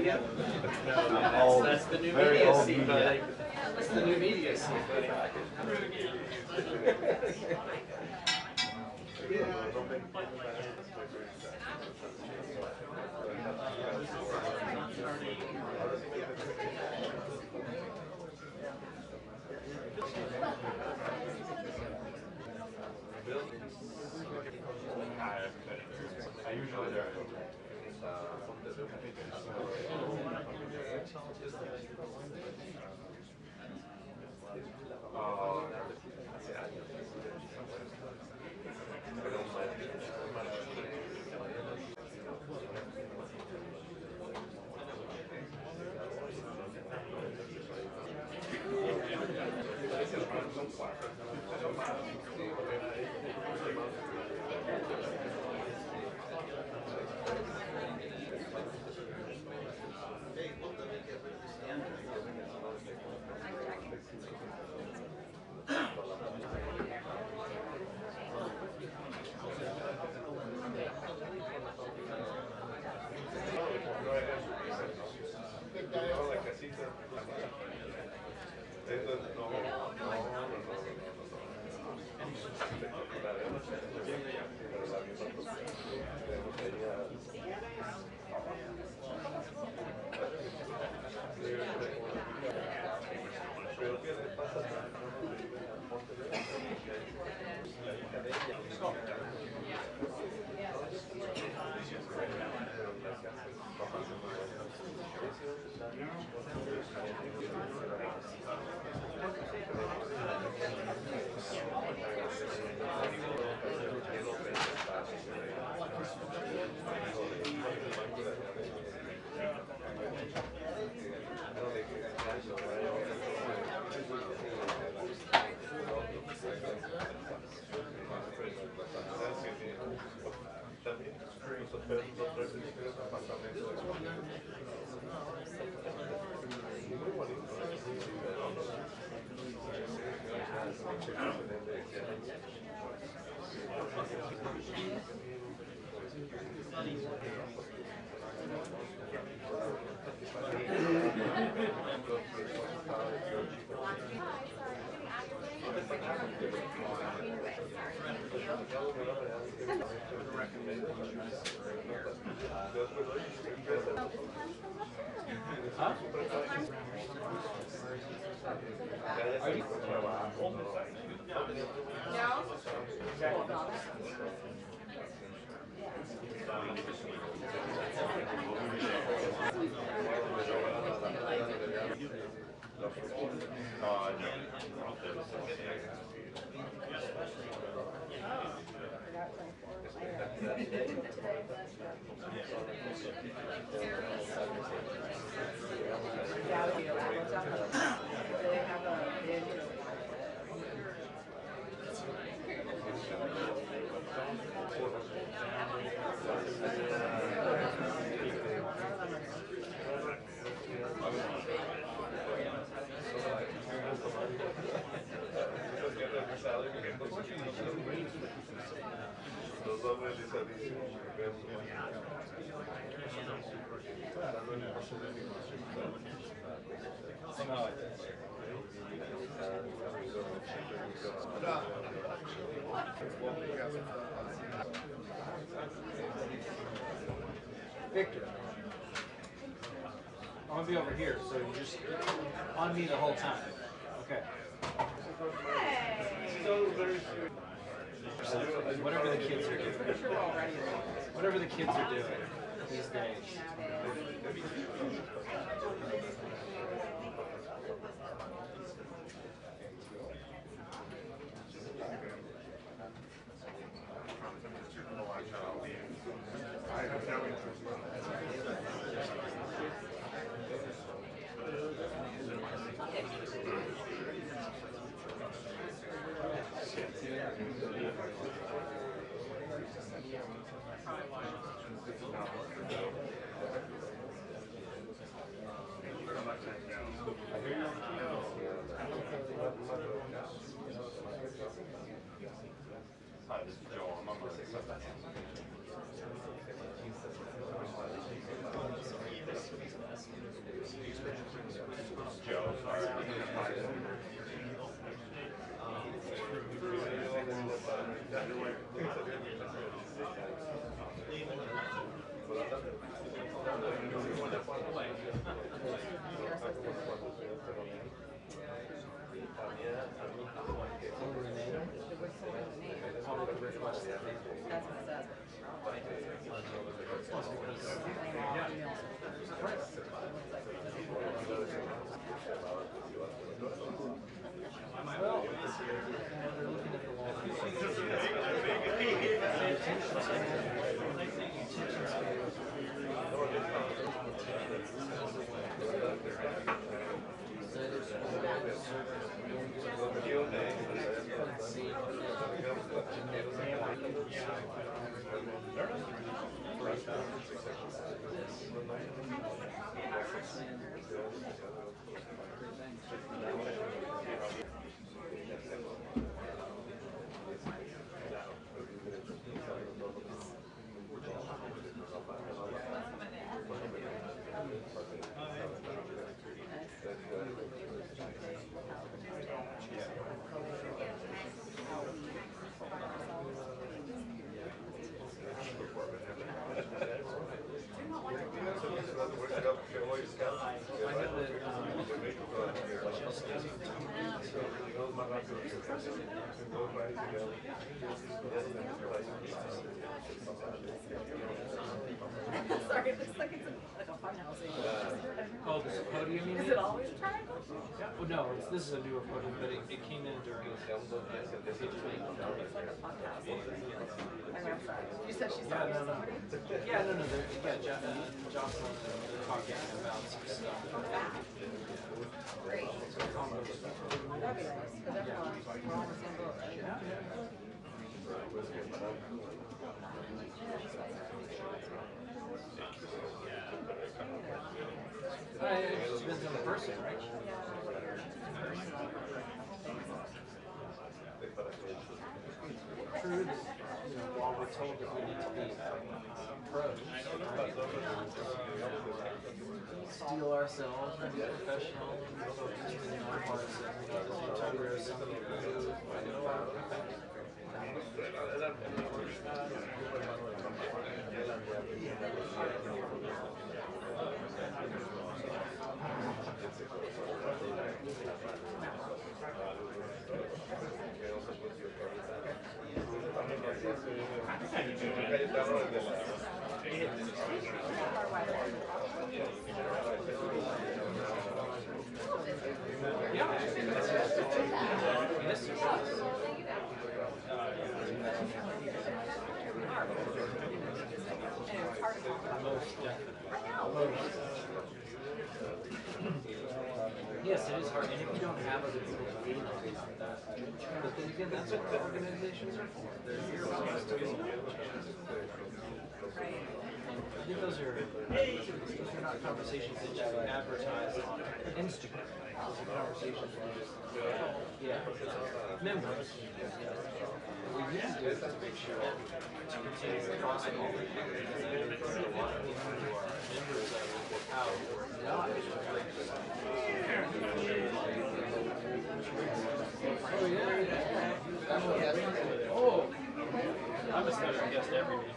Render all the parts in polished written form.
Yep. That's the new Very media old scene, buddy. That's the new media scene, buddy. I usually do. Victor, I'm gonna be over here, so you just on me the whole time. Okay. Whatever the kids are doing. Whatever the kids are doing these days. Hi, this is Joel. I'm on my Joe, sorry. Sorry, it looks like it's like a fun house. Oh, this podium? Is it always a triangle? Yeah. Well, no, this is a newer podium, but it came in during It's like a fun house. My website. You said she's Yeah, talking no, to no. somebody? Yeah, no, no. Jocelyn and they're talking about some stuff. Great. That'd be nice, because everyone, we're all in the same boat, right? It just depends on the person, right? True is, while we're told that we need to be pros, right? Steel ourselves and be professional and focused in our parts and we need to tell you somebody who are perfect. Yeah. Yes. Most definitely. Yes, it is hard, and if you don't have other people to lean on, but then again, that's what the organizations are for. They're here for us to be. I think those are not conversations that you can advertise on Instagram. Those are conversations that you just, members. What we need to do is make sure to continue to cross all the because I know that there are a lot of people who are members of without or not. Oh yeah. Oh, I'm a special guest every day.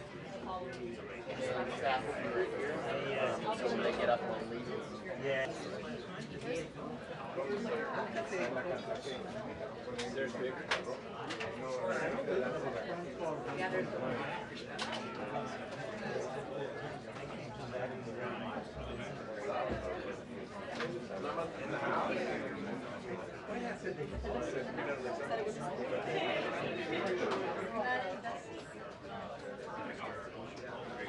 They get up and leave. Yeah. There's bigger. Yeah, there's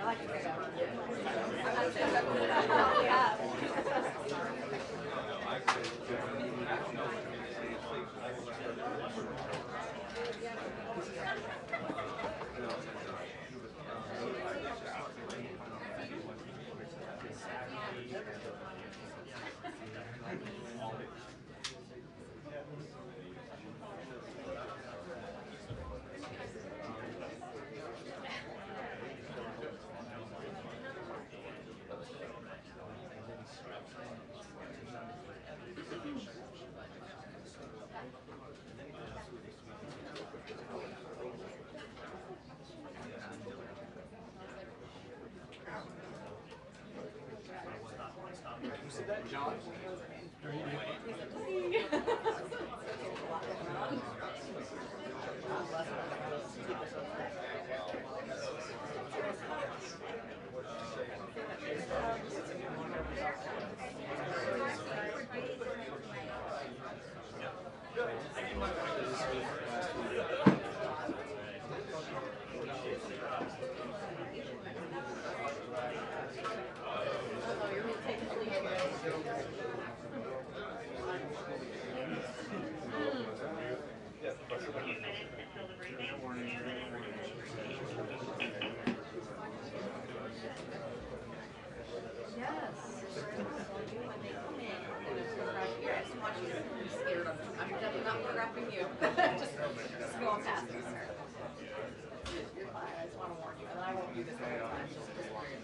I like it. I'm not saying that. Yeah. prepping you. just going past it. You're fine. I just want to warn you. And I won't do this all the time. Just this period.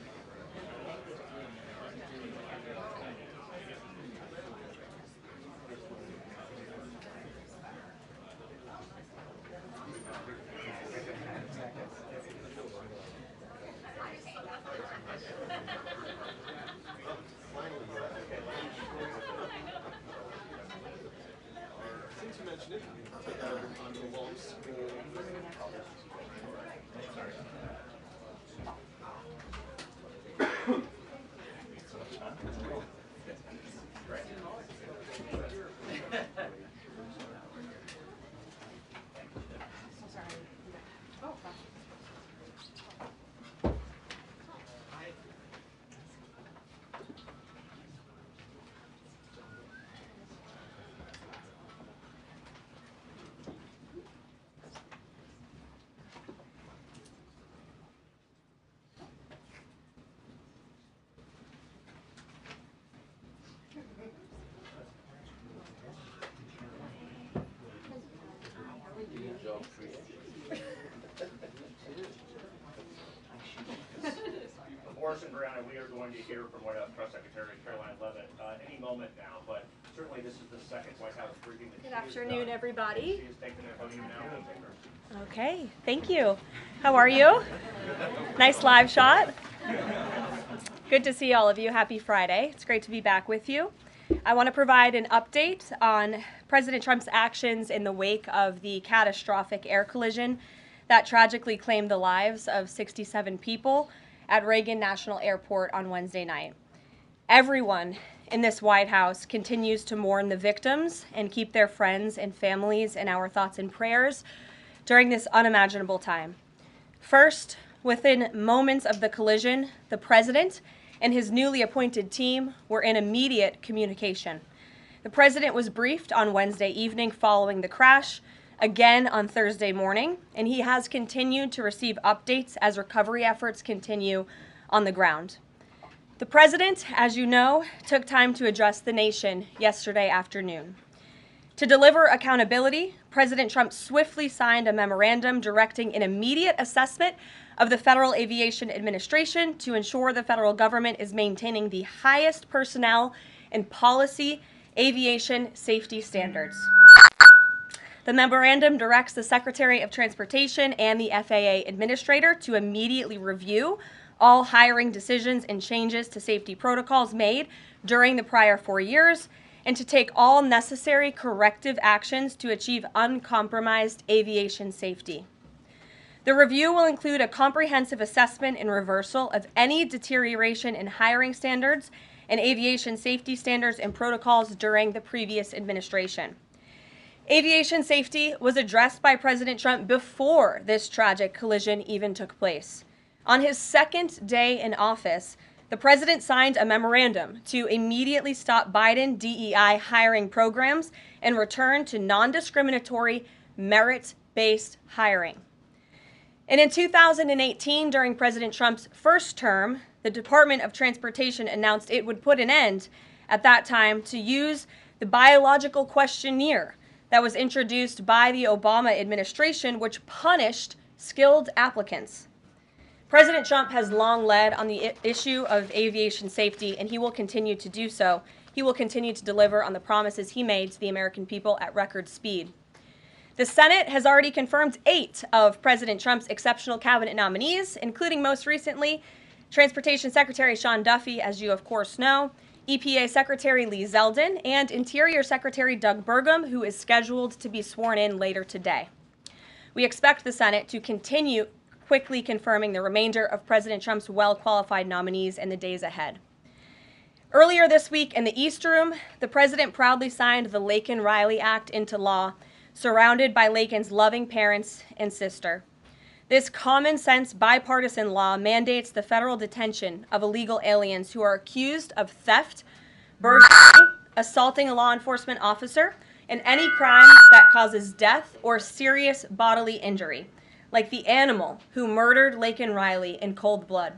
Since you mentioned it, on the long school. Horace and Brianna, we are going to hear from White House Press Secretary Karoline Leavitt any moment now, but certainly this is the second White House briefing that Good afternoon, everybody. She is taking the podium now. Okay, thank you. How are you? Nice live shot. Good to see all of you. Happy Friday. It's great to be back with you. I want to provide an update on President Trump's actions in the wake of the catastrophic air collision that tragically claimed the lives of 67 people at Reagan National Airport on Wednesday night. Everyone in this White House continues to mourn the victims and keep their friends and families in our thoughts and prayers during this unimaginable time. First, within moments of the collision, the president and his newly appointed team were in immediate communication. The president was briefed on Wednesday evening following the crash, again on Thursday morning, and he has continued to receive updates as recovery efforts continue on the ground. The president, as you know, took time to address the nation yesterday afternoon. To deliver accountability, President Trump swiftly signed a memorandum directing an immediate assessment of the Federal Aviation Administration to ensure the federal government is maintaining the highest personnel and policy aviation safety standards. The memorandum directs the Secretary of Transportation and the FAA Administrator to immediately review all hiring decisions and changes to safety protocols made during the prior 4 years and to take all necessary corrective actions to achieve uncompromised aviation safety. The review will include a comprehensive assessment and reversal of any deterioration in hiring standards and aviation safety standards and protocols during the previous administration. Aviation safety was addressed by President Trump before this tragic collision even took place. On his second day in office, the president signed a memorandum to immediately stop Biden DEI hiring programs and return to non-discriminatory, merit-based hiring. And in 2018, during President Trump's first term, the Department of Transportation announced it would put an end at that time to use the biological questionnaire that was introduced by the Obama administration, which punished skilled applicants. President Trump has long led on the issue of aviation safety, and he will continue to do so. He will continue to deliver on the promises he made to the American people at record speed. The Senate has already confirmed 8 of President Trump's exceptional cabinet nominees, including most recently Transportation Secretary Sean Duffy, as you of course know, EPA Secretary Lee Zeldin, and Interior Secretary Doug Burgum, who is scheduled to be sworn in later today. We expect the Senate to continue quickly confirming the remainder of President Trump's well-qualified nominees in the days ahead. Earlier this week in the East Room, the president proudly signed the Laken-Riley Act into law, surrounded by Laken's loving parents and sister. This common-sense bipartisan law mandates the federal detention of illegal aliens who are accused of theft, burglary, assaulting a law enforcement officer, and any crime that causes death or serious bodily injury, like the animal who murdered Laken-Riley in cold blood.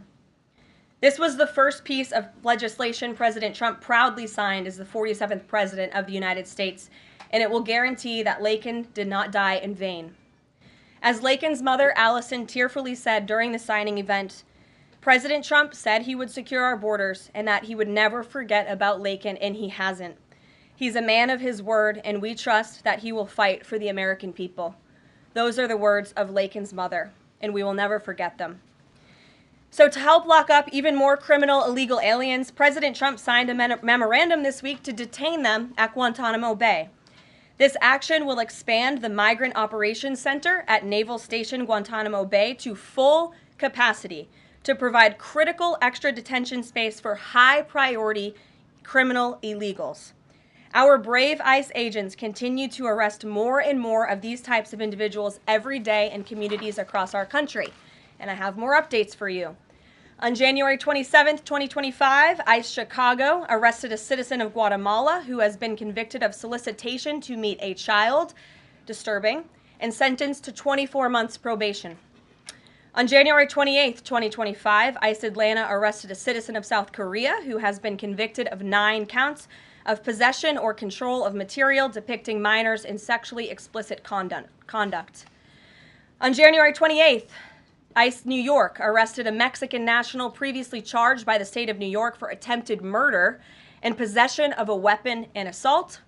This was the first piece of legislation President Trump proudly signed as the 47th President of the United States, and it will guarantee that Laken did not die in vain. As Laken's mother, Allison, tearfully said during the signing event, President Trump said he would secure our borders and that he would never forget about Laken, and he hasn't. He's a man of his word, and we trust that he will fight for the American people. Those are the words of Laken's mother, and we will never forget them. So to help lock up even more criminal illegal aliens, President Trump signed a memorandum this week to detain them at Guantanamo Bay. This action will expand the Migrant Operations Center at Naval Station Guantanamo Bay to full capacity to provide critical extra detention space for high-priority criminal illegals. Our brave ICE agents continue to arrest more and more of these types of individuals every day in communities across our country. And I have more updates for you. On January 27th, 2025, ICE Chicago arrested a citizen of Guatemala who has been convicted of solicitation to meet a child, disturbing, and sentenced to 24 months probation. On January 28th, 2025, ICE Atlanta arrested a citizen of South Korea who has been convicted of 9 counts of possession or control of material depicting minors in sexually explicit conduct. On January 28th, ICE New York arrested a Mexican national previously charged by the state of New York for attempted murder and possession of a weapon and assault.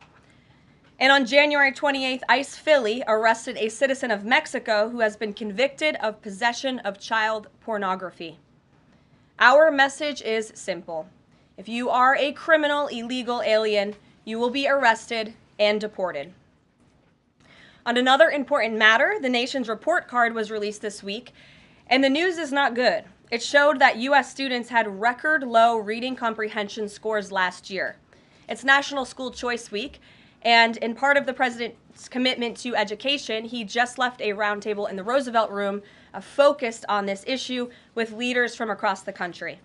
And on January 28th, ICE Philly arrested a citizen of Mexico who has been convicted of possession of child pornography. Our message is simple. If you are a criminal illegal alien, you will be arrested and deported. On another important matter, the nation's report card was released this week, and the news is not good. It showed that U.S. students had record low reading comprehension scores last year. It's National School Choice Week, and in part of the president's commitment to education, he just left a roundtable in the Roosevelt Room focused on this issue with leaders from across the country.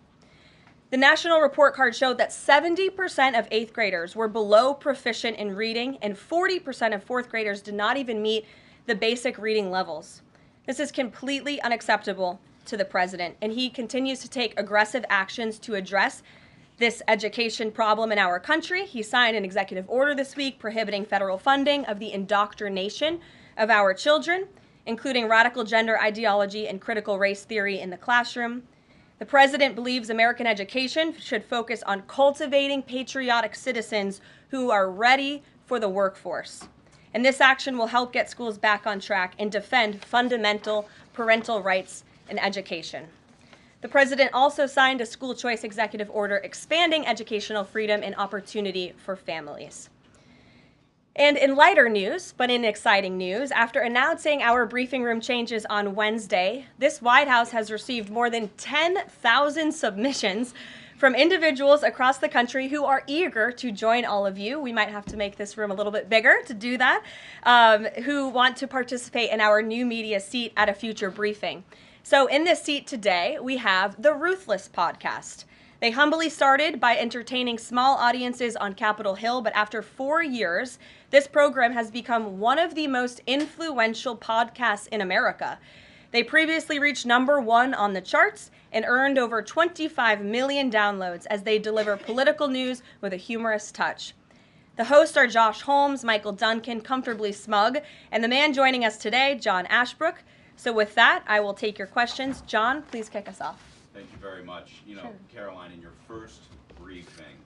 The national report card showed that 70% of 8th graders were below proficient in reading, and 40% of 4th graders did not even meet the basic reading levels. This is completely unacceptable to the president, and he continues to take aggressive actions to address this education problem in our country. He signed an executive order this week prohibiting federal funding of the indoctrination of our children, including radical gender ideology and critical race theory in the classroom. The president believes American education should focus on cultivating patriotic citizens who are ready for the workforce. And this action will help get schools back on track and defend fundamental parental rights in education. The president also signed a school choice executive order expanding educational freedom and opportunity for families. And in lighter news, but in exciting news, after announcing our briefing room changes on Wednesday, this White House has received more than 10,000 submissions from individuals across the country who are eager to join all of you. We might have to make this room a little bit bigger to do that, who want to participate in our new media seat at a future briefing. So in this seat today, we have the Ruthless podcast. They humbly started by entertaining small audiences on Capitol Hill, but after 4 years, this program has become one of the most influential podcasts in America. They previously reached #1 on the charts and earned over 25 million downloads as they deliver political news with a humorous touch. The hosts are Josh Holmes, Michael Duncan, Comfortably Smug, and the man joining us today, John Ashbrook. So with that, I will take your questions. John, please kick us off. Thank you very much. You know, Sure. Karoline, in your first briefing,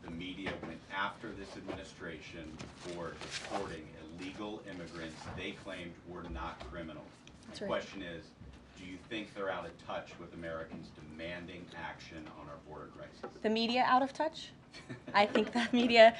the media went after this administration for deporting illegal immigrants they claimed were not criminals. That's My right. question is, do you think they're out of touch with Americans demanding action on our border crisis? The media out of touch? I think the media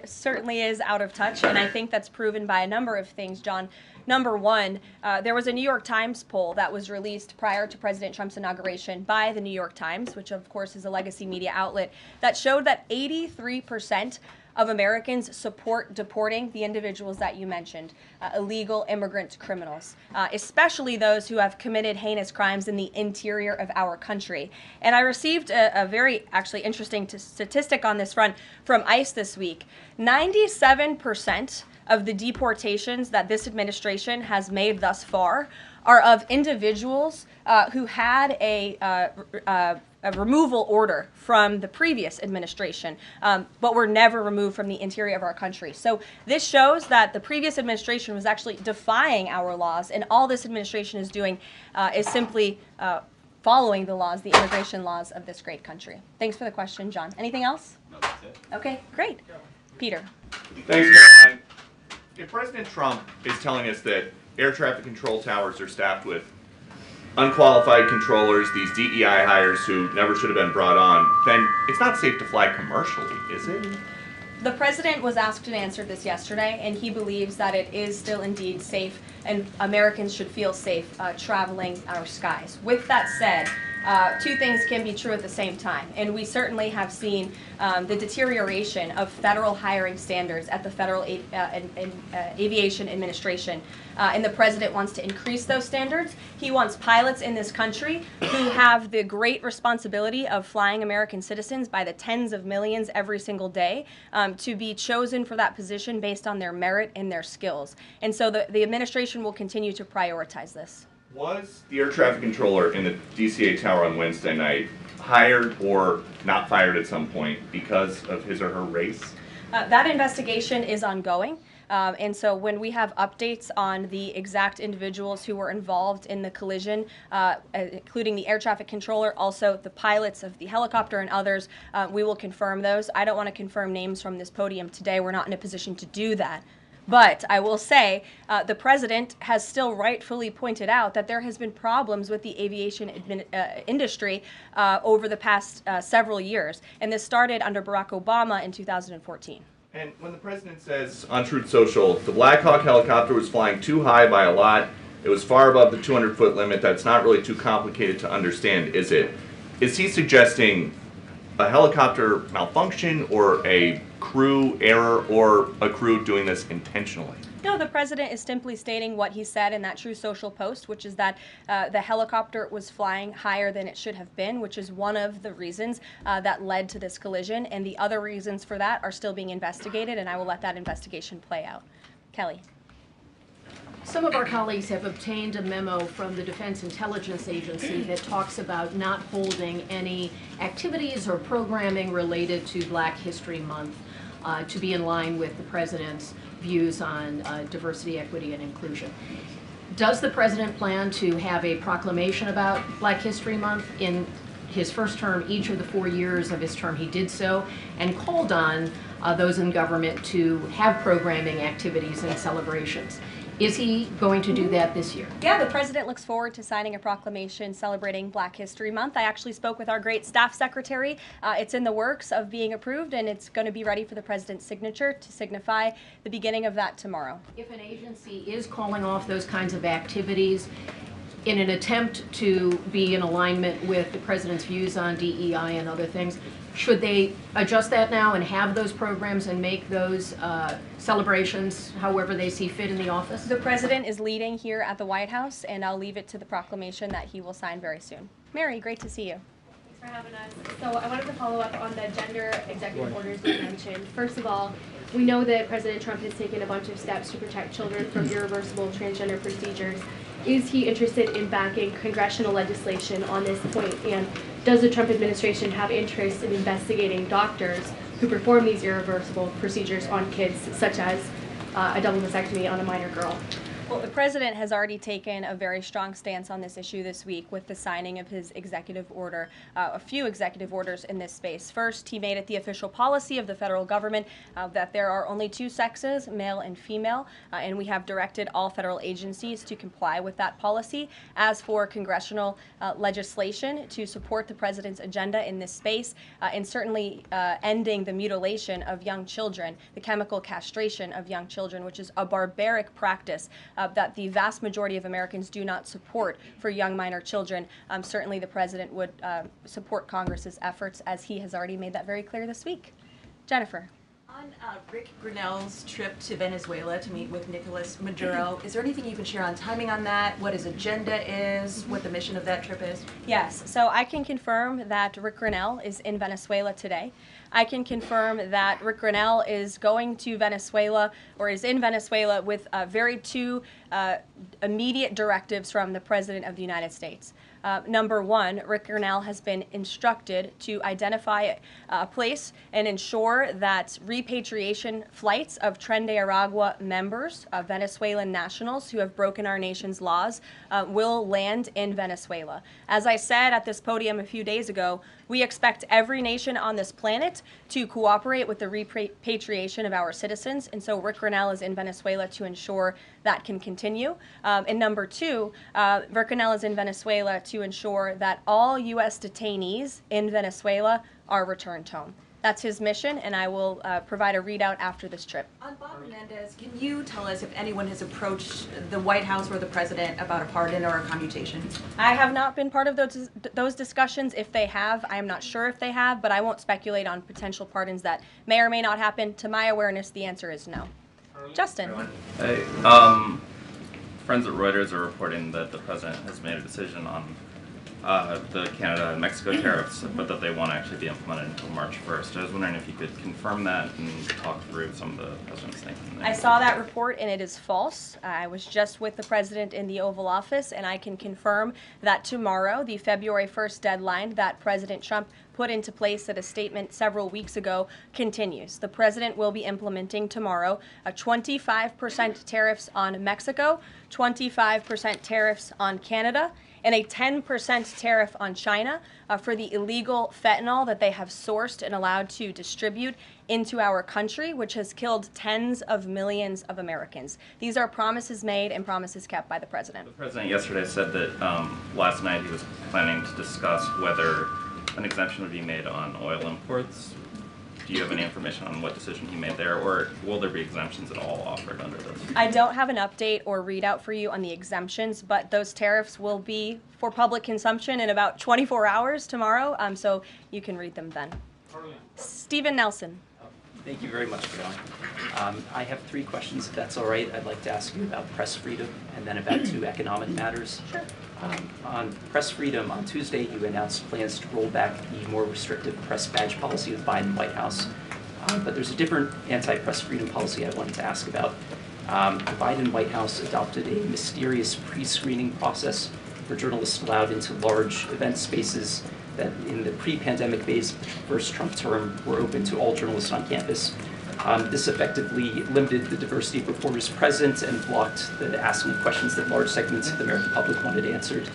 certainly is out of touch, and I think that's proven by a number of things, John. Number one, there was a New York Times poll that was released prior to President Trump's inauguration by the New York Times, which of course is a legacy media outlet, that showed that 83% of Americans support deporting the individuals that you mentioned, illegal immigrant criminals, especially those who have committed heinous crimes in the interior of our country. And I received a very actually interesting statistic on this front from ICE this week. 97% of the deportations that this administration has made thus far are of individuals who had a removal order from the previous administration, but were never removed from the interior of our country. So this shows that the previous administration was actually defying our laws, and all this administration is doing is simply following the laws, the immigration laws of this great country. Thanks for the question, John. Anything else? No, that's it. Okay, great. Peter. Thanks, Caroline. If President Trump is telling us that air traffic control towers are staffed with unqualified controllers, these DEI hires who never should have been brought on, then it's not safe to fly commercially, is it? The president was asked and answered this yesterday, and he believes that it is still indeed safe, and Americans should feel safe traveling our skies. With that said, two things can be true at the same time, and we certainly have seen the deterioration of federal hiring standards at the Federal Aviation Administration, and the president wants to increase those standards. He wants pilots in this country who have the great responsibility of flying American citizens by the tens of millions every single day to be chosen for that position based on their merit and their skills. And so the administration will continue to prioritize this. Was the air traffic controller in the DCA tower on Wednesday night hired or not fired at some point because of his or her race? That investigation is ongoing. And so when we have updates on the exact individuals who were involved in the collision, including the air traffic controller, also the pilots of the helicopter and others, we will confirm those. I don't want to confirm names from this podium today. We're not in a position to do that. But I will say the president has still rightfully pointed out that there has been problems with the aviation industry over the past several years. And this started under Barack Obama in 2014. And when the president says on Truth Social, the Black Hawk helicopter was flying too high by a lot, it was far above the 200-foot limit, that's not really too complicated to understand, is it? Is he suggesting a helicopter malfunction or a crew error or a crew doing this intentionally? No, the president is simply stating what he said in that Truth Social post, which is that the helicopter was flying higher than it should have been, which is one of the reasons that led to this collision. And the other reasons for that are still being investigated, and I will let that investigation play out. Kelly. Some of our colleagues have obtained a memo from the Defense Intelligence Agency that talks about not holding any activities or programming related to Black History Month to be in line with the president's views on diversity, equity, and inclusion. Does the president plan to have a proclamation about Black History Month? In his first term, each of the 4 years of his term, he did so and called on those in government to have programming activities and celebrations. Is he going to do that this year? Yeah, the president looks forward to signing a proclamation celebrating Black History Month. I actually spoke with our great staff secretary. It's in the works of being approved, and it's going to be ready for the president's signature to signify the beginning of that tomorrow. If an agency is calling off those kinds of activities in an attempt to be in alignment with the president's views on DEI and other things, should they adjust that now and have those programs and make those celebrations however they see fit in the office? The president is leading here at the White House, and I'll leave it to the proclamation that he will sign very soon. Mary, great to see you. Thanks for having us. So I wanted to follow up on the gender executive orders you mentioned. First of all, we know that President Trump has taken a bunch of steps to protect children from irreversible transgender procedures. Is he interested in backing congressional legislation on this point? And does the Trump administration have interest in investigating doctors who perform these irreversible procedures on kids, such as a double mastectomy on a minor girl? Well, the president has already taken a very strong stance on this issue this week with the signing of his executive order, a few executive orders in this space. First, he made it the official policy of the federal government that there are only two sexes, male and female, and we have directed all federal agencies to comply with that policy. As for congressional legislation to support the president's agenda in this space, and certainly ending the mutilation of young children, the chemical castration of young children, which is a barbaric practice that the vast majority of Americans do not support for young minor children. Certainly the president would support Congress's efforts, as he has already made that very clear this week. Jennifer. On Rick Grinnell's trip to Venezuela to meet with Nicolas Maduro, is there anything you can share on timing on that, what his agenda is, what the mission of that trip is? Yes, so I can confirm that Rick Grinnell is in Venezuela today. I can confirm that Rick Grinnell is going to Venezuela, or is in Venezuela, with two immediate directives from the President of the United States. Number one, Rick Grenell has been instructed to identify a place and ensure that repatriation flights of Tren de Aragua members, Venezuelan nationals who have broken our nation's laws, will land in Venezuela. As I said at this podium a few days ago, we expect every nation on this planet to cooperate with the repatriation of our citizens, and so Rick Grenell is in Venezuela to ensure that can continue. And number two, Rick Grenell is in Venezuela to ensure that all U.S. detainees in Venezuela are returned home. That's his mission, and I will provide a readout after this trip. On Bob Menendez, can you tell us if anyone has approached the White House or the president about a pardon or a commutation? I have not been part of those discussions. If they have, I am not sure if they have, but I won't speculate on potential pardons that may or may not happen. To my awareness, the answer is no. Justin. Hey, friends at Reuters are reporting that the president has made a decision on the Canada and Mexico tariffs, but that they won't actually be implemented until March 1st. I was wondering if you could confirm that and talk through some of the president's thinking. I saw that report and it is false. I was just with the president in the Oval Office, and I can confirm that tomorrow, the February 1st deadline that President Trump put into place at a statement several weeks ago, continues. The president will be implementing tomorrow a 25% tariffs on Mexico, 25% tariffs on Canada, and a 10% tariff on China for the illegal fentanyl that they have sourced and allowed to distribute into our country, which has killed tens of millions of Americans. These are promises made and promises kept by the president. The president yesterday said that last night he was planning to discuss whether an exemption would be made on oil imports. Do you have any information on what decision he made there, or will there be exemptions at all offered under this? I don't have an update or readout for you on the exemptions, but those tariffs will be for public consumption in about 24 hours tomorrow, so you can read them then. Stephen Nelson. Thank you very much, Caroline. I have 3 questions, if that's all right. I'd like to ask you about press freedom and then about 2 economic matters. Sure. On press freedom, on Tuesday you announced plans to roll back the more restrictive press badge policy of the Biden White House. But there's a different anti-press freedom policy I wanted to ask about. The Biden White House adopted a mysterious pre-screening process for journalists allowed into large event spaces that in the pre-pandemic phase of the first Trump term were open to all journalists on campus. This effectively limited the diversity of reporters present and blocked the asking of questions that large segments of the American public wanted answered.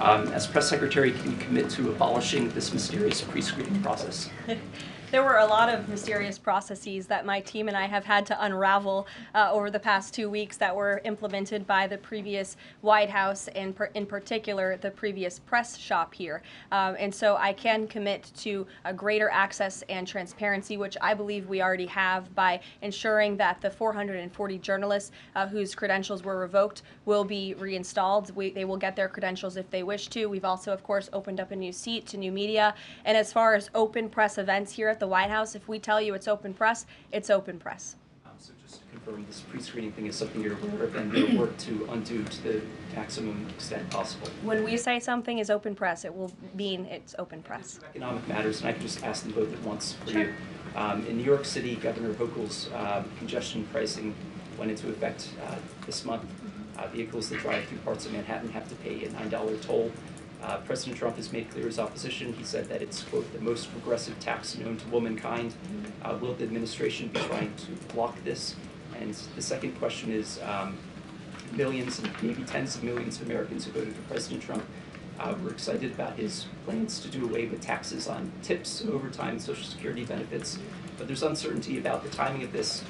As press secretary, can you commit to abolishing this mysterious pre-screening process? There were a lot of mysterious processes that my team and I have had to unravel over the past 2 weeks that were implemented by the previous White House and in particular the previous press shop here. And so I can commit to a greater access and transparency, which I believe we already have by ensuring that the 440 journalists whose credentials were revoked will be reinstalled. They will get their credentials if they wish to. We've also, of course, opened up a new seat to new media. And as far as open press events here at the White House, if we tell you it's open press, it's open press. So just to confirm, this pre-screening thing is something you're aware of and you'll work to undo to the maximum extent possible. When we say something is open press, it will mean it's open press. Economic matters, and I can just ask them both at once for you. In New York City, Governor Hochul's congestion pricing went into effect this month. Vehicles that drive through parts of Manhattan have to pay a $9 toll. President Trump has made clear his opposition. He said that it's, quote, the most progressive tax known to womankind. Will the administration be trying to block this? And the second question is, millions and maybe tens of millions of Americans who voted for President Trump were excited about his plans to do away with taxes on tips, overtime, and Social Security benefits. But there's uncertainty about the timing of this.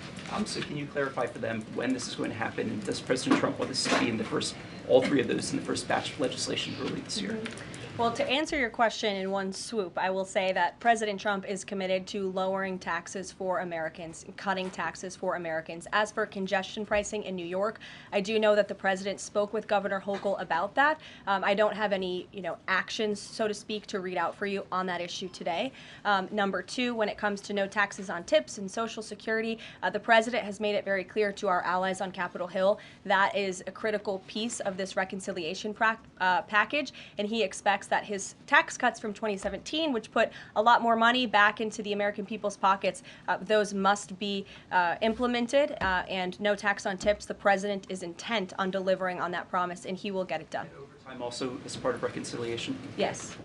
So can you clarify for them when this is going to happen? And does President Trump want this to be in the first, all 3 of those in the first batch of legislation early this year? Well, to answer your question in one swoop, I will say that President Trump is committed to lowering taxes for Americans, cutting taxes for Americans. As for congestion pricing in New York, I do know that the president spoke with Governor Hochul about that. I don't have any, actions, so to speak, to read out for you on that issue today. Number 2, when it comes to no taxes on tips and Social Security, the president has made it very clear to our allies on Capitol Hill that is a critical piece of this reconciliation package, and he expects that his tax cuts from 2017, which put a lot more money back into the American people's pockets, those must be implemented, and no tax on tips. The president is intent on delivering on that promise, and he will get it done. Time also as part of reconciliation? Yes.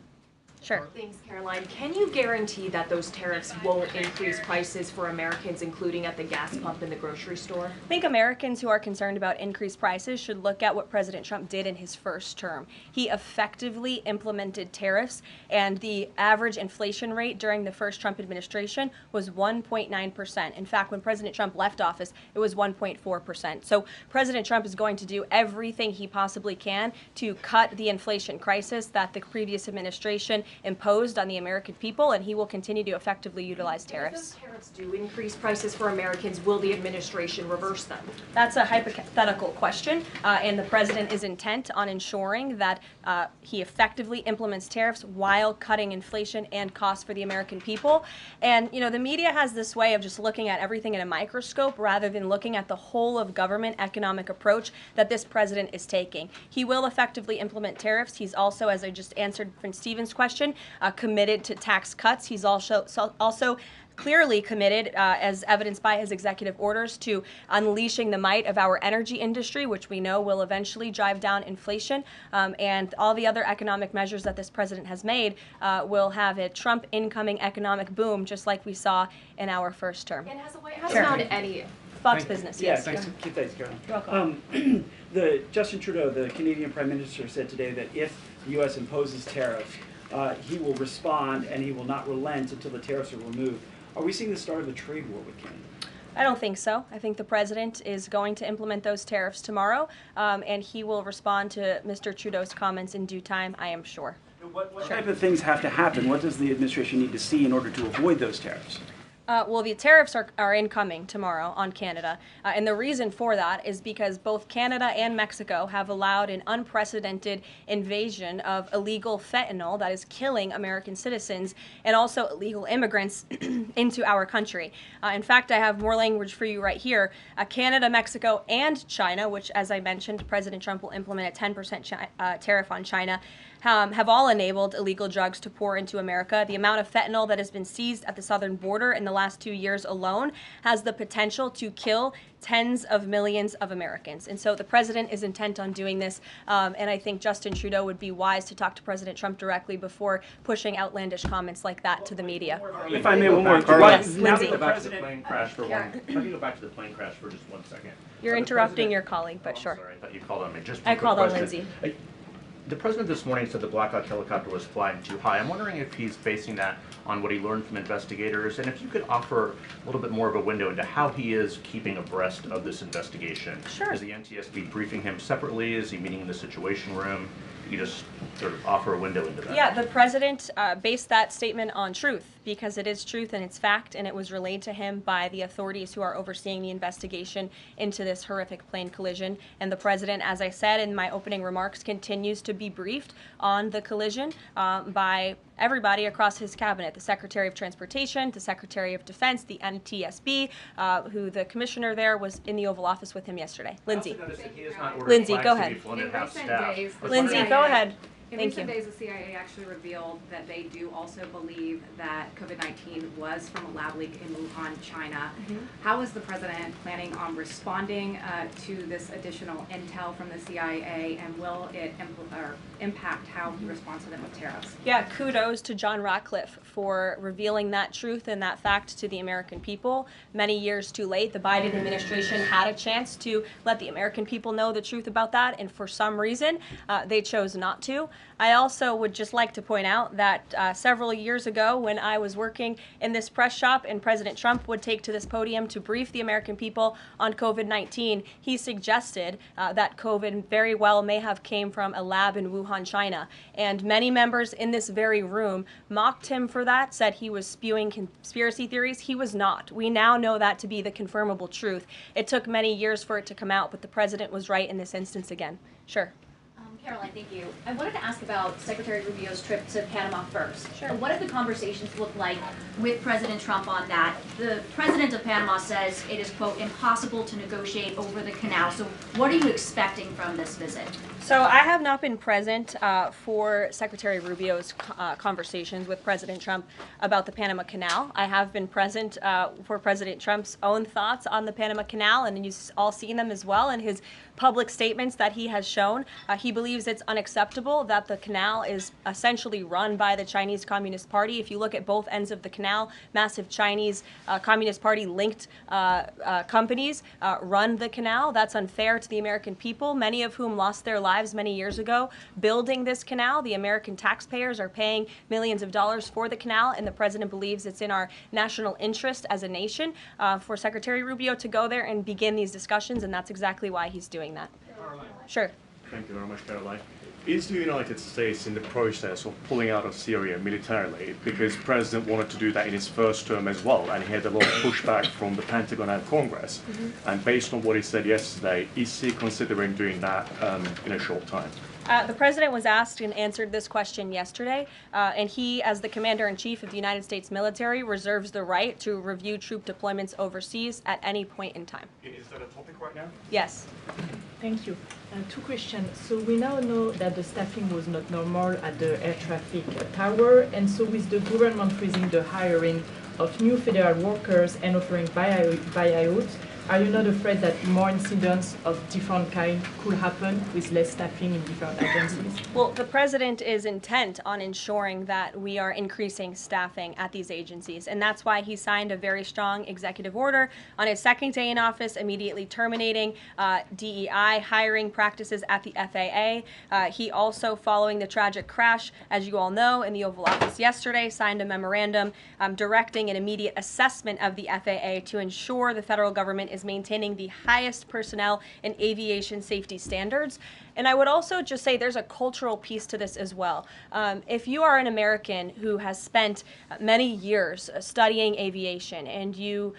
Sure. Thanks, Caroline. Can you guarantee that those tariffs won't increase prices for Americans, including at the gas pump and the grocery store? I think Americans who are concerned about increased prices should look at what President Trump did in his first term. He effectively implemented tariffs, and the average inflation rate during the first Trump administration was 1.9%. In fact, when President Trump left office, it was 1.4%. So President Trump is going to do everything he possibly can to cut the inflation crisis that the previous administration imposed on the American people, and he will continue to effectively utilize tariffs. If those tariffs do increase prices for Americans, will the administration reverse them? That's a hypothetical question, and the president is intent on ensuring that he effectively implements tariffs while cutting inflation and costs for the American people. And, you know, the media has this way of just looking at everything in a microscope rather than looking at the whole of government economic approach that this president is taking. He will effectively implement tariffs. He's also, as I just answered Prince Stephen's question, committed to tax cuts. He's also clearly committed, as evidenced by his executive orders, to unleashing the might of our energy industry, which we know will eventually drive down inflation. And all the other economic measures that this president has made will have a Trump incoming economic boom, just like we saw in our first term. And has the White House Sure. found any... Fox Business, yes. Yeah, thanks. Keep that, Caroline. You're welcome. Justin Trudeau, the Canadian Prime Minister, said today that if the U.S. imposes tariffs, he will respond and he will not relent until the tariffs are removed. Are we seeing the start of a trade war with Canada? I don't think so. I think the president is going to implement those tariffs tomorrow, and he will respond to Mr. Trudeau's comments in due time, I am sure. What type of things have to happen? What does the administration need to see in order to avoid those tariffs? Well, the tariffs are incoming tomorrow on Canada, and the reason for that is because both Canada and Mexico have allowed an unprecedented invasion of illegal fentanyl that is killing American citizens and also illegal immigrants into our country. In fact, I have more language for you right here. Canada, Mexico, and China, which, as I mentioned, President Trump will implement a 10% tariff on China, have all enabled illegal drugs to pour into America. The amount of fentanyl that has been seized at the southern border in the last 2 years alone has the potential to kill tens of millions of Americans. And so the president is intent on doing this, and I think Justin Trudeau would be wise to talk to President Trump directly before pushing outlandish comments like that to the media. If I may, one more. Yes, Now Lindsay. go back to the plane crash for one. Let me go back to the plane crash for just 1 second. You're interrupting your colleague, but sure. Sorry, I thought you called on me. Just I called on Lindsay. The president this morning said the Black Hawk helicopter was flying too high. I'm wondering if he's basing that on what he learned from investigators, and if you could offer a little bit more of a window into how he is keeping abreast of this investigation. Sure. Is the NTSB briefing him separately? Is he meeting in the Situation Room? You just sort of offer a window into that. Yeah, the president based that statement on truth, because it is truth and it's fact, and it was relayed to him by the authorities who are overseeing the investigation into this horrific plane collision. And the president, as I said in my opening remarks, continues to be briefed on the collision by everybody across his cabinet, the Secretary of Transportation, the Secretary of Defense, the NTSB, who the commissioner there was in the Oval Office with him yesterday. Lindsay. Lindsay, go ahead. Lindsay, go ahead. In recent days, the CIA actually revealed that they do also believe that COVID-19 was from a lab leak in Wuhan, China. How is the president planning on responding to this additional intel from the CIA, and will it impact how he responds to them with tariffs? Yeah, kudos to John Ratcliffe for revealing that truth and that fact to the American people. Many years too late, the Biden administration had a chance to let the American people know the truth about that, and for some reason, they chose not to. I also would just like to point out that several years ago, when I was working in this press shop and President Trump would take to this podium to brief the American people on COVID-19, he suggested that COVID very well may have came from a lab in Wuhan, China. And many members in this very room mocked him for that, said he was spewing conspiracy theories. He was not. We now know that to be the confirmable truth. It took many years for it to come out, but the president was right in this instance again. Sure. Caroline, thank you. I wanted to ask about Secretary Rubio's trip to Panama first. Sure. What did the conversations look like with President Trump on that? The president of Panama says it is, quote, impossible to negotiate over the canal. So what are you expecting from this visit? So I have not been present for Secretary Rubio's conversations with President Trump about the Panama Canal. I have been present for President Trump's own thoughts on the Panama Canal, and you've all seen them as well in his public statements that he has shown. He believes it's unacceptable that the canal is essentially run by the Chinese Communist Party. If you look at both ends of the canal, massive Chinese Communist Party linked companies run the canal. That's unfair to the American people, many of whom lost their lives many years ago building this canal. The American taxpayers are paying millions of dollars for the canal, and the president believes it's in our national interest as a nation for Secretary Rubio to go there and begin these discussions, and that's exactly why he's doing that. Karoline. Sure. Thank you very much, Caroline. Is the United States in the process of pulling out of Syria militarily? Because the president wanted to do that in his first term as well, and he had a lot of pushback from the Pentagon and Congress. And based on what he said yesterday, is he considering doing that in a short time? The president was asked and answered this question yesterday, and he, as the commander-in-chief of the United States military, reserves the right to review troop deployments overseas at any point in time. Is that a topic right now? Yes. Thank you. Two questions. So we now know that the staffing was not normal at the air traffic tower, and so with the government freezing the hiring of new federal workers and offering buyouts, are you not afraid that more incidents of different kind could happen with less staffing in different agencies? Well, the president is intent on ensuring that we are increasing staffing at these agencies, and that's why he signed a very strong executive order on his second day in office, immediately terminating DEI hiring practices at the FAA. He also, following the tragic crash, as you all know, in the Oval Office yesterday, signed a memorandum directing an immediate assessment of the FAA to ensure the federal government is maintaining the highest personnel and aviation safety standards. And I would also just say there's a cultural piece to this as well. If you are an American who has spent many years studying aviation and you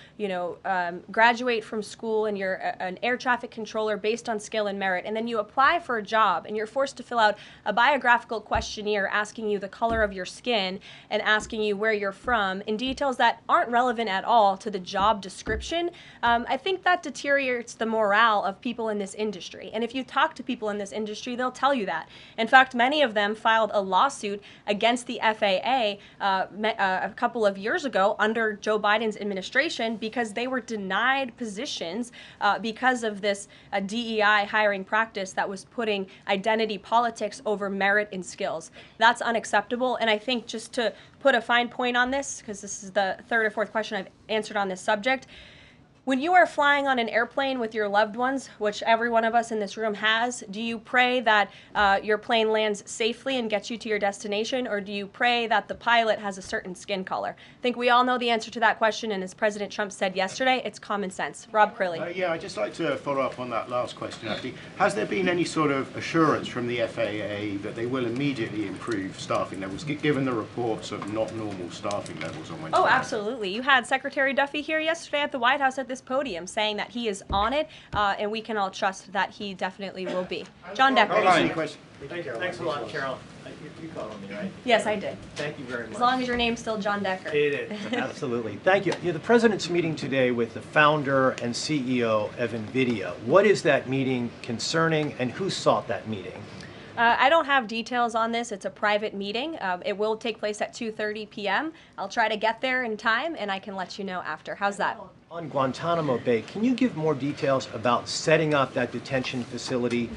graduate from school and you're an air traffic controller based on skill and merit, and then you apply for a job and you're forced to fill out a biographical questionnaire asking you the color of your skin and asking you where you're from in details that aren't relevant at all to the job description, I think that deteriorates the morale of people in this industry. And if you talk to people in this industry, they'll tell you that. In fact, many of them filed a lawsuit against the FAA a couple of years ago under Joe Biden's administration because they were denied positions because of this DEI hiring practice that was putting identity politics over merit and skills. That's unacceptable, and I think just to put a fine point on this, because this is the third or fourth question I've answered on this subject, when you are flying on an airplane with your loved ones, which every one of us in this room has, do you pray that your plane lands safely and gets you to your destination, or do you pray that the pilot has a certain skin color? I think we all know the answer to that question, and as President Trump said yesterday, it's common sense. Rob Crilly. Yeah, I'd just like to follow up on that last question, actually. Has there been any sort of assurance from the FAA that they will immediately improve staffing levels, given the reports of not normal staffing levels on Wednesday? Oh, absolutely. You had Secretary Duffy here yesterday at the White House at this podium saying that he is on it, and we can all trust that he definitely will be. John Decker. Thanks a lot, Carol. You called on me, right? Yes, I did. Thank you very much. As long as your name's still John Decker. It is, absolutely. Thank you. The president's meeting today with the founder and CEO of NVIDIA. What is that meeting concerning, and who sought that meeting? I don't have details on this. It's a private meeting. It will take place at 2:30 p.m. I'll try to get there in time, and I can let you know after. How's that? On Guantanamo Bay, can you give more details about setting up that detention facility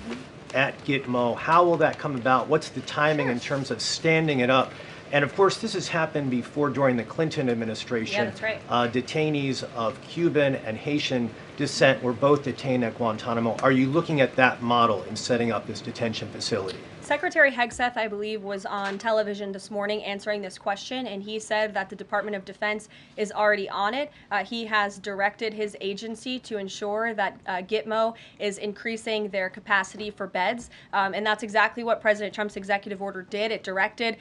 at Gitmo? How will that come about? What's the timing in terms of standing it up? And of course, this has happened before during the Clinton administration. Yeah, that's right. Detainees of Cuban and Haitian descent were both detained at Guantanamo. Are you looking at that model in setting up this detention facility? Secretary Hegseth, I believe, was on television this morning answering this question, and he said that the Department of Defense is already on it. He has directed his agency to ensure that Gitmo is increasing their capacity for beds, and that's exactly what President Trump's executive order did. It directed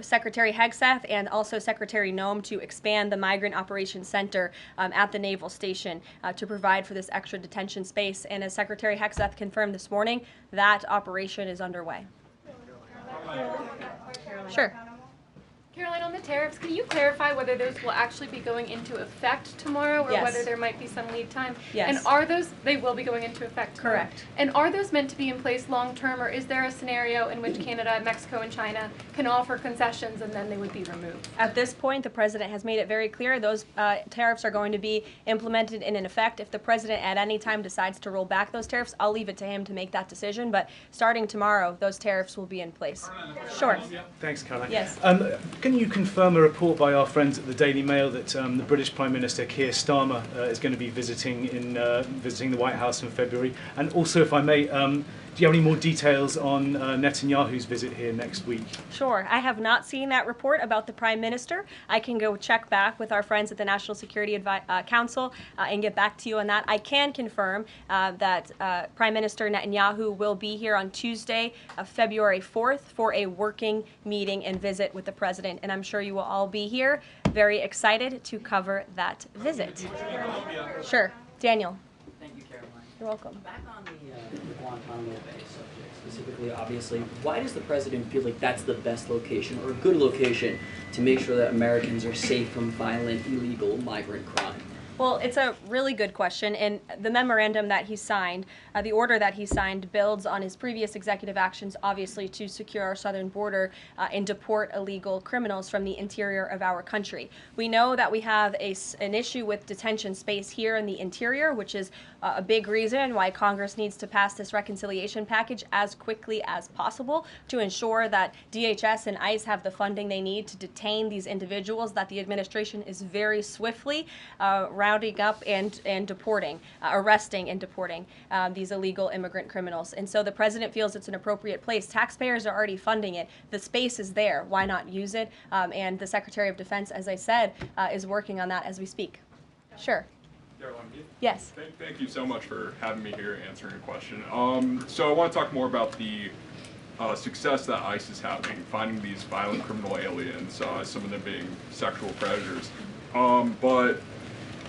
Secretary Hegseth and also Secretary Noem to expand the Migrant Operations Center at the Naval Station to provide for this extra detention space. And as Secretary Hegseth confirmed this morning, that operation is underway. Sure. Caroline, on the tariffs, can you clarify whether those will actually be going into effect tomorrow or Yes. whether there might be some lead time? Yes. And are those, they will be going into effect tomorrow? Correct. And are those meant to be in place long term, or is there a scenario in which Canada, Mexico, and China can offer concessions and then they would be removed? At this point, the president has made it very clear those tariffs are going to be implemented and in effect. If the president at any time decides to roll back those tariffs, I'll leave it to him to make that decision. But starting tomorrow, those tariffs will be in place. Sure. Thanks, Caroline. Yes. Can you confirm a report by our friends at the Daily Mail that the British Prime Minister Keir Starmer is going to be visiting the White House in February? And also, if I may, do you have any more details on Netanyahu's visit here next week? Sure. I have not seen that report about the Prime Minister. I can go check back with our friends at the National Security Council and get back to you on that. I can confirm that Prime Minister Netanyahu will be here on Tuesday, February 4th, for a working meeting and visit with the President, and I'm sure you will all be here, very excited to cover that visit. Sure. Daniel. Thank you, Caroline. You're welcome. Back on the Guantanamo Bay subject specifically, obviously, why does the president feel like that's the best location or a good location to make sure that Americans are safe from violent, illegal migrant crime? Well, it's a really good question, and the memorandum that he signed, the order that he signed, builds on his previous executive actions, obviously, to secure our southern border and deport illegal criminals from the interior of our country. We know that we have an issue with detention space here in the interior, which is a big reason why Congress needs to pass this reconciliation package as quickly as possible to ensure that DHS and ICE have the funding they need to detain these individuals that the administration is very swiftly rounding up and deporting, arresting and deporting these illegal immigrant criminals. And so the president feels it's an appropriate place. Taxpayers are already funding it. The space is there. Why not use it? And the Secretary of Defense, as I said, is working on that as we speak. Sure. Yes. Thank you so much for having me here answering a question. So I want to talk more about the success that ICE is having finding these violent criminal aliens, some of them being sexual predators. But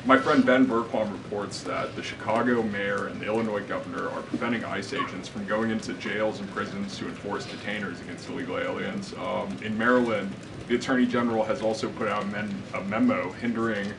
my friend Ben Berquam reports that the Chicago mayor and the Illinois governor are preventing ICE agents from going into jails and prisons to enforce detainers against illegal aliens. In Maryland, the Attorney General has also put out a memo hindering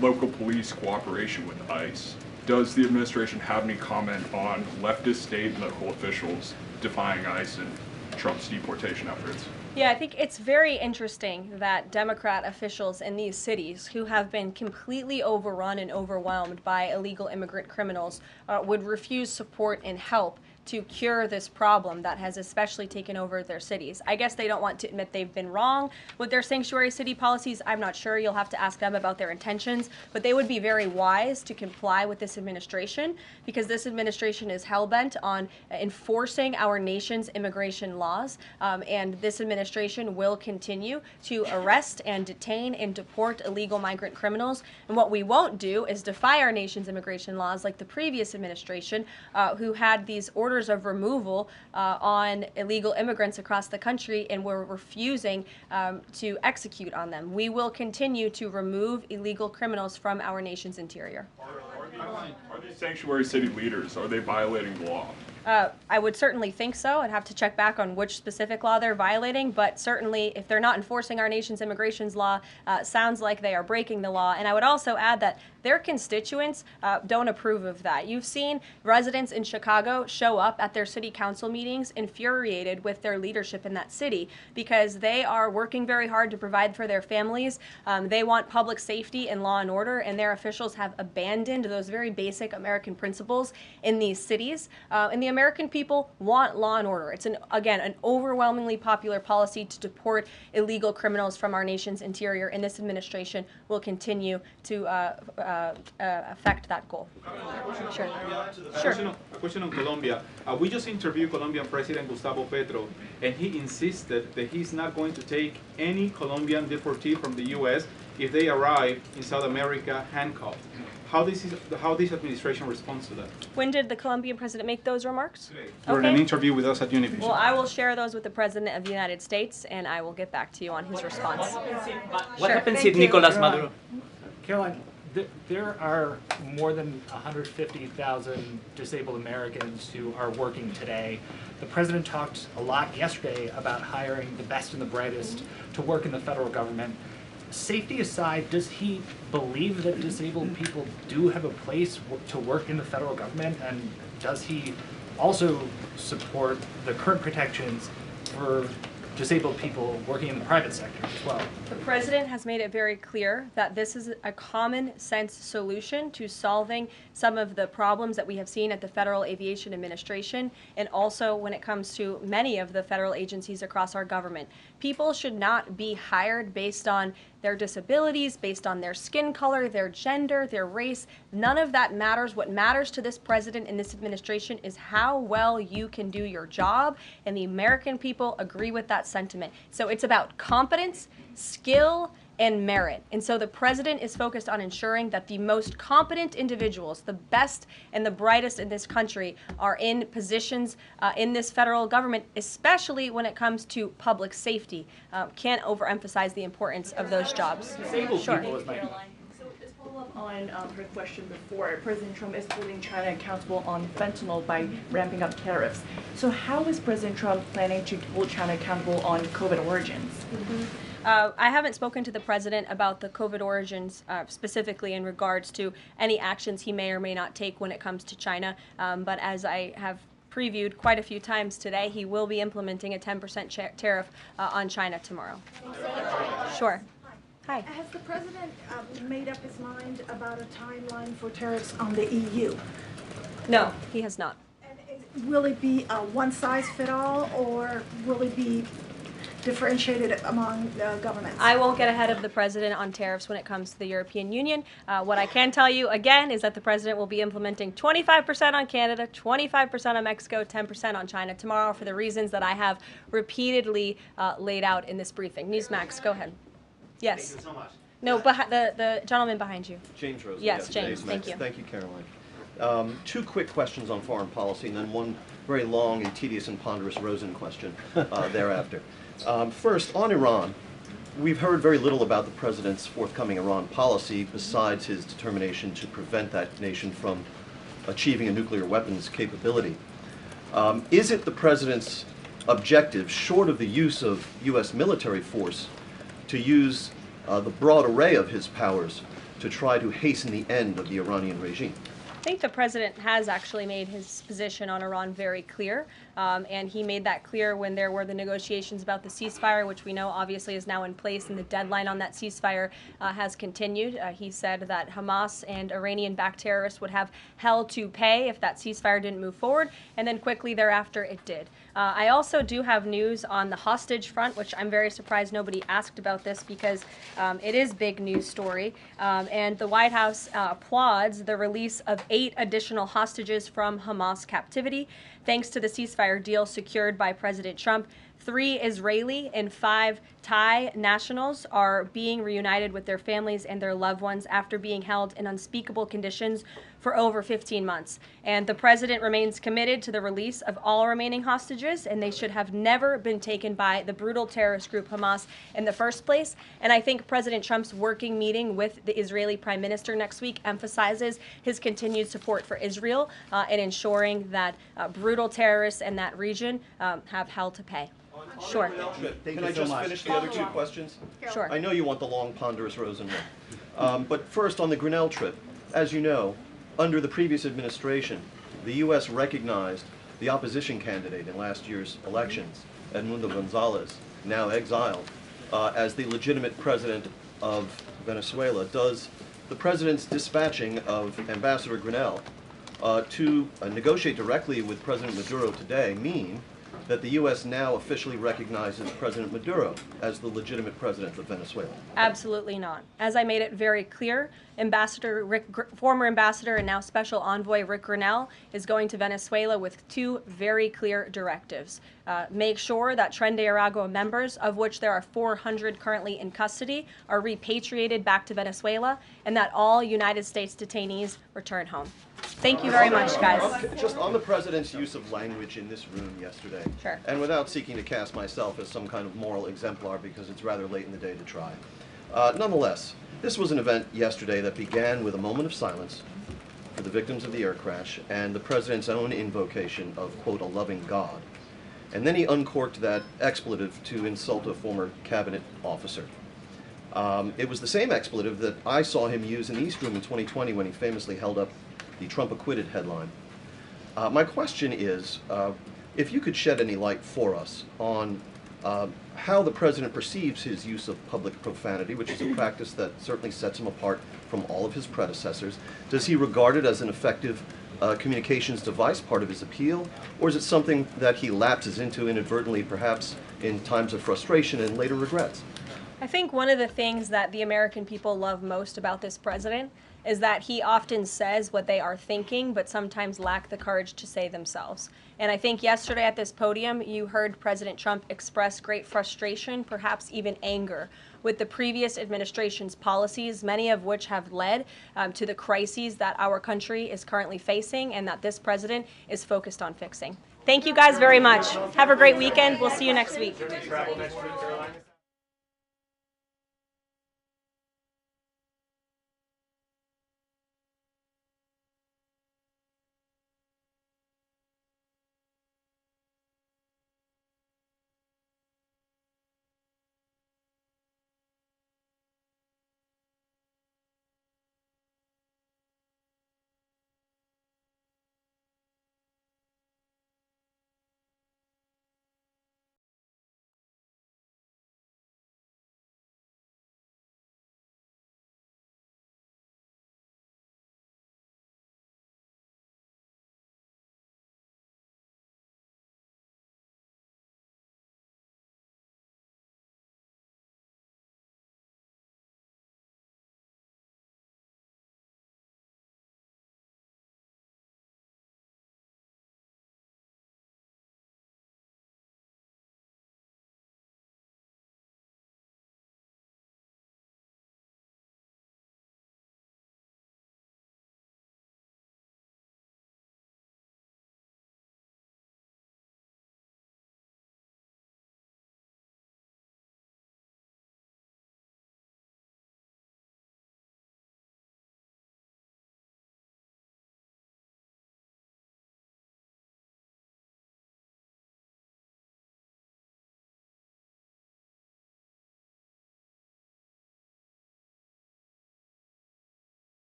local police cooperation with ICE. Does the administration have any comment on leftist state and local officials defying ICE and Trump's deportation efforts? Yeah, I think it's very interesting that Democrat officials in these cities who have been completely overrun and overwhelmed by illegal immigrant criminals would refuse support and help to cure this problem that has especially taken over their cities. I guess they don't want to admit they've been wrong with their sanctuary city policies. I'm not sure. You'll have to ask them about their intentions, but they would be very wise to comply with this administration because this administration is hell-bent on enforcing our nation's immigration laws, and this administration will continue to arrest and detain and deport illegal migrant criminals. And what we won't do is defy our nation's immigration laws like the previous administration, who had these orders of removal on illegal immigrants across the country and were refusing to execute on them. We will continue to remove illegal criminals from our nation's interior. Are these sanctuary city leaders, are they violating the law? I would certainly think so. I'd have to check back on which specific law they're violating, but certainly if they're not enforcing our nation's immigration law, sounds like they are breaking the law. And I would also add that their constituents don't approve of that. You've seen residents in Chicago show up at their city council meetings infuriated with their leadership in that city because they are working very hard to provide for their families. They want public safety and law and order, and their officials have abandoned those very basic American principles in these cities. And the American people want law and order. It's, again, an overwhelmingly popular policy to deport illegal criminals from our nation's interior, and this administration will continue to affect that goal. Sure. A question on Colombia. We just interviewed Colombian President Gustavo Petro, and he insisted that he's not going to take any Colombian deportee from the U.S. if they arrive in South America handcuffed. How this administration responds to that? When did the Colombian president make those remarks? During an interview with us at Univision. Well, I will share those with the President of the United States, and I will get back to you on his response. What happens if Nicolas Maduro? Caroline, There are more than 150,000 disabled Americans who are working today. The president talked a lot yesterday about hiring the best and the brightest to work in the federal government. Safety aside, does he believe that disabled people do have a place to work in the federal government? And does he also support the current protections for disabled people working in the private sector as well? The president has made it very clear that this is a common sense solution to solving some of the problems that we have seen at the Federal Aviation Administration and also when it comes to many of the federal agencies across our government. People should not be hired based on their disabilities, based on their skin color, their gender, their race. None of that matters. What matters to this president and this administration is how well you can do your job, and the American people agree with that sentiment. So it's about competence, skill, and merit. And so the president is focused on ensuring that the most competent individuals, the best and the brightest in this country, are in positions in this federal government, especially when it comes to public safety. Can't overemphasize the importance of those jobs. Sure. On her question before, President Trump is holding China accountable on fentanyl by ramping up tariffs. So how is President Trump planning to hold China accountable on COVID origins? I haven't spoken to the president about the COVID origins specifically in regards to any actions he may or may not take when it comes to China. But as I have previewed quite a few times today, he will be implementing a 10% tariff on China tomorrow. Sure. Hi. Has the president made up his mind about a timeline for tariffs on the EU? No, he has not. Will it be a one-size-fit-all, or will it be differentiated among governments? I won't get ahead of the president on tariffs when it comes to the European Union. What I can tell you, again, is that the president will be implementing 25% on Canada, 25% on Mexico, 10% on China tomorrow for the reasons that I have repeatedly laid out in this briefing. Newsmax, go ahead. Yes. Thank you so much. No, the gentleman behind you. James Rosen. Yes, James. Thank you. Thank you, Caroline. Two quick questions on foreign policy, and then one very long and tedious and ponderous Rosen question thereafter. First, on Iran, we've heard very little about the president's forthcoming Iran policy besides his determination to prevent that nation from achieving a nuclear weapons capability. Is it the president's objective, short of the use of U.S. military force, to use the broad array of his powers to try to hasten the end of the Iranian regime? I think the president has actually made his position on Iran very clear, and he made that clear when there were the negotiations about the ceasefire, which we know obviously is now in place, and the deadline on that ceasefire has continued. He said that Hamas and Iranian-backed terrorists would have hell to pay if that ceasefire didn't move forward, and then quickly thereafter it did. I also do have news on the hostage front, which I'm very surprised nobody asked about this because it is big news story, and the White House applauds the release of 8 additional hostages from Hamas captivity, thanks to the ceasefire deal secured by President Trump. 3 Israeli and 5 Thai nationals are being reunited with their families and their loved ones after being held in unspeakable conditions for over 15 months. And the president remains committed to the release of all remaining hostages, and they should have never been taken by the brutal terrorist group Hamas in the first place. And I think President Trump's working meeting with the Israeli Prime Minister next week emphasizes his continued support for Israel and ensuring that brutal terrorists in that region have hell to pay. Sure. Can I just finish the other 2 questions? Sure. I know you want the long, ponderous Rosen one. But first, on the Grinnell trip, as you know, under the previous administration, the U.S. recognized the opposition candidate in last year's elections, Edmundo Gonzalez, now exiled, as the legitimate president of Venezuela. Does the president's dispatching of Ambassador Grinnell to negotiate directly with President Maduro today mean that the U.S. now officially recognizes President Maduro as the legitimate president of Venezuela? Absolutely not. As I made it very clear, former ambassador and now special envoy Rick Grinnell is going to Venezuela with 2 very clear directives. Make sure that Tren de Aragua members, of which there are 400 currently in custody, are repatriated back to Venezuela, and that all United States detainees return home. Thank you very much, guys. Just on the president's use of language in this room yesterday, sure. And without seeking to cast myself as some kind of moral exemplar because it's rather late in the day to try. Nonetheless, This was an event yesterday that began with a moment of silence for the victims of the air crash and the president's own invocation of, quote, a loving God. And then he uncorked that expletive to insult a former cabinet officer. It was the same expletive that I saw him use in the East Room in 2020 when he famously held up the Trump acquitted headline. My question is, if you could shed any light for us on how the president perceives his use of public profanity, which is a practice that certainly sets him apart from all of his predecessors. Does he regard it as an effective communications device, part of his appeal, or is it something that he lapses into inadvertently, perhaps in times of frustration and later regrets? I think one of the things that the American people love most about this president is that he often says what they are thinking, but sometimes lack the courage to say themselves. And I think yesterday at this podium, you heard President Trump express great frustration, perhaps even anger, with the previous administration's policies, many of which have led to the crises that our country is currently facing and that this president is focused on fixing. Thank you guys very much. Have a great weekend. We'll see you next week.